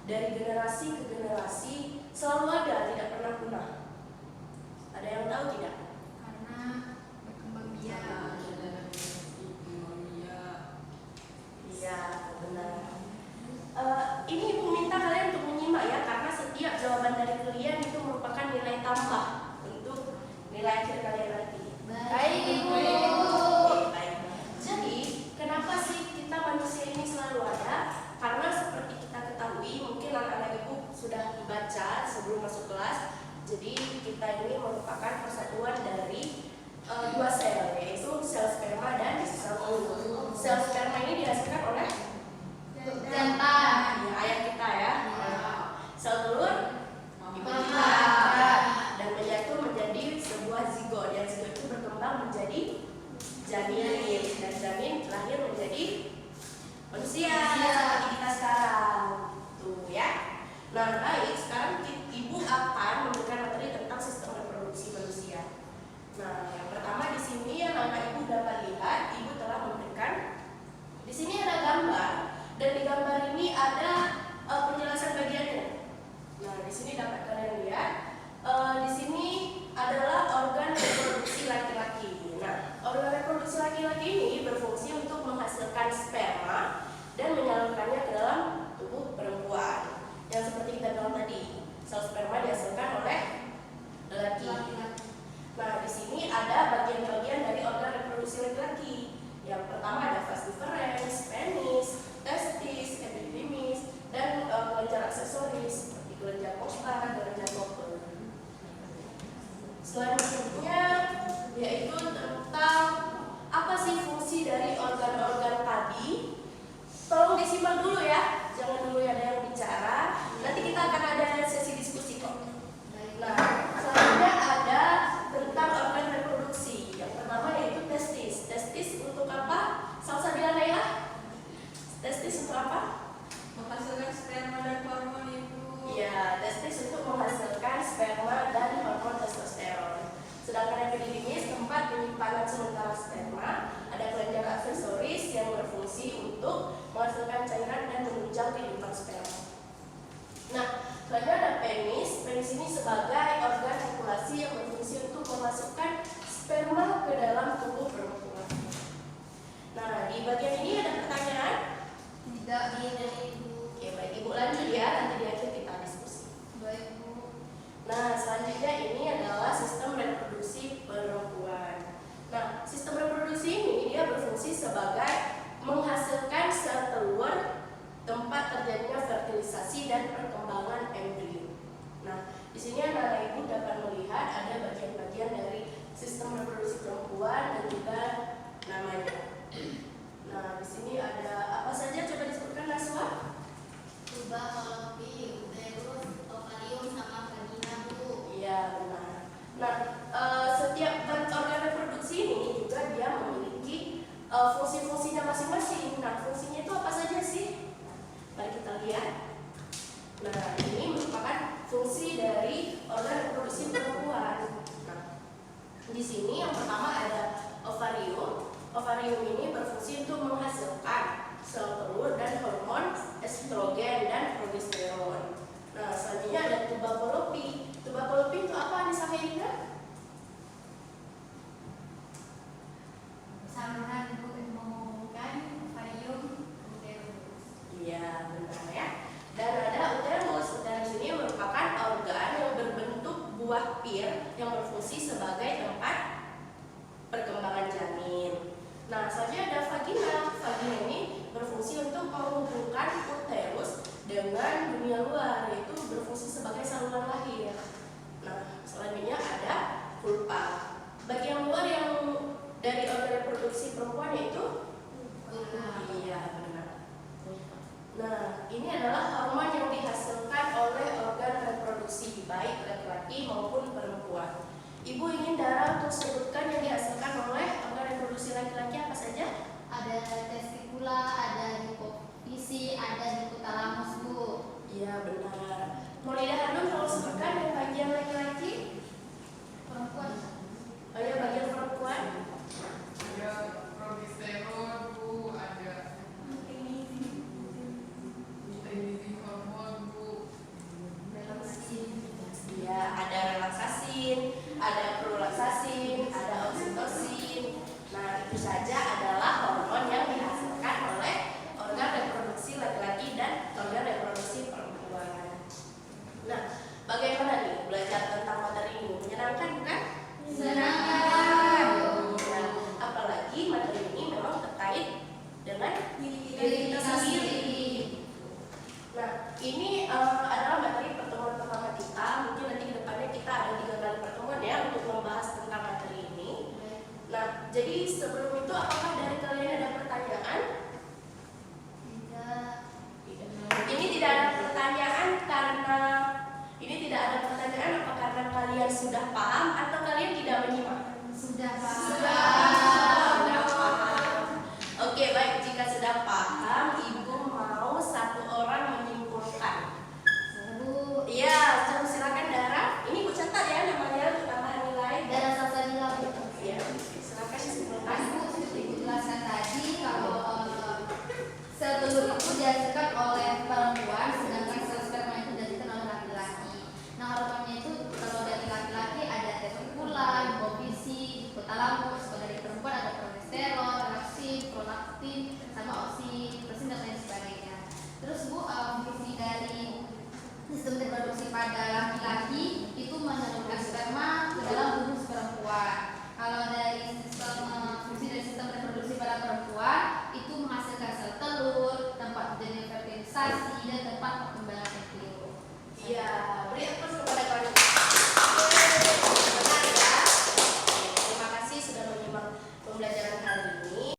dari generasi ke generasi selalu ada, tidak pernah punah. Ada yang tahu tidak? Karena berkembang biak. Iya, benar. Ini Ibu minta kalian untuk menyimak ya, karena setiap jawaban dari kalian itu merupakan nilai tambah untuk nilai akhir kalian nanti. Baik, Ibu. Baik. Jadi, kenapa sih kita manusia ini selalu ada? Karena seperti kita ketahui, mungkin anak-anak Ibu sudah dibaca sebelum masuk kelas. Jadi, kita ini merupakan persatuan dari dua sel, yaitu sel sperma dan sel telur. Sel sperma ini dihasilkan oleh jantan. ya, ayah kita ya. Sel telur ibu kita dan menyatu menjadi sebuah zigot. Yang zigot itu berkembang menjadi janin dan janin lahir menjadi manusia seperti kita sekarang. Tuh ya. Nah, baik, sekarang Ibu akan memberikan materi tentang sistem reproduksi manusia. Nah, yang pertama di sini yang anak Ibu dapat lihat, Ibu telah memberikan di sini ada gambar dan di gambar ini ada penjelasan bagiannya. Nah, di sini dapat kalian lihat, di sini adalah organ reproduksi laki-laki. Nah, organ reproduksi laki-laki ini berfungsi untuk menghasilkan sperma dan menyalurkannya ke dalam tubuh perempuan. Yang seperti kita bilang tadi, sel sperma dihasilkan oleh laki. Nah, di sini ada bagian-bagian dari organ reproduksi laki-laki. Yang pertama ada vas deferens, penis, testis, epididymis, dan kelenjar aksesoris seperti kelenjar prostat, kelenjar bokol. Selanjutnya yaitu tentang apa sih fungsi dari organ-organ tadi. Tolong disimak dulu ya, jangan dulu ada yang bicara. Nanti kita akan ada sesi diskusi kok. Nah, selanjutnya ada tentang organ reproduksi. Yang pertama yaitu testis. Testis untuk apa? Salsabila Naila? Testis untuk apa? Menghasilkan sperma dan hormon Ibu. Iya, testis untuk menghasilkan sperma dan hormon testosteron. Sedangkan epididymis tempat penyimpanan sementara sperma. Ada kelenjar aksesoris yang berfungsi untuk menghasilkan cairan dan menunjang kehidupan sperma. Nah, selanjutnya ada penis. Penis ini sebagai organ populasi yang berfungsi untuk memasukkan sperma ke dalam tubuh perempuan. Nah, di bagian ini ada pertanyaan? Tidak, Ibu. Oke, baik, Ibu lanjut ya, nanti di akhir kita diskusi. Baik, Bu. Nah, selanjutnya ini adalah sistem reproduksi perempuan. Nah, sistem reproduksi ini dia berfungsi sebagai menghasilkan sel telur, tempat terjadinya fertilisasi dan perkembangan embrio. Nah, di sini anak Ibu dapat melihat ada bagian-bagian dari sistem reproduksi perempuan dan juga namanya. Nah, di sini ada apa saja? Coba disebutkan, Naswa. Tuba, fallopi, uterus, ovarium, sama vagina, Bu. Iya, benar. Nah, setiap organ reproduksi ini juga dia memiliki fungsi-fungsinya masing-masing. Nah, fungsinya itu apa saja sih? Mari kita lihat. Nah, ini merupakan fungsi dari organ reproduksi perempuan. Nah, di sini yang pertama ada ovarium. Ovarium ini berfungsi untuk menghasilkan sel telur dan hormon estrogen dan progesteron. Nah, selanjutnya ada tuba fallopi. Tuba fallopi itu apa, Anissa Khairina? Saluran untuk menghubungkan ovarium, uterus. Iya, benar ya. Dan ada uterus. Uterus ini merupakan organ yang berbentuk buah pir yang berfungsi sebagai tempat perkembangan janin. Nah, selanjutnya ada vagina. Vagina ini berfungsi untuk menghubungkan uterus dengan dunia luar, yaitu berfungsi sebagai saluran lahir. Nah, selanjutnya ada vulva. Bagian luar yang dari organ reproduksi perempuan yaitu Vulva. iya, benar. Nah, ini adalah hormon yang dihasilkan oleh organ reproduksi baik laki-laki maupun perempuan. Ibu ingin darah untuk sebutkan yang dihasilkan oleh organ reproduksi laki-laki apa saja? Ada testikula, ada hipofisi, ada hipotalamus, Bu. Iya, benar. Maulida Hanum kalau sebutkan yang bagian laki-laki? Perempuan. Oh ya, bagian perempuan? Ada progesteron Bu, ada hormon Bu, ini adalah materi pertemuan pertama kita. Mungkin nanti ke depannya kita ada 3 kali pertemuan ya untuk membahas tentang materi ini. Nah, jadi sebelum itu apakah dari kalian ada pertanyaan? Tidak. Ini tidak ada pertanyaan karena apa karena kalian sudah paham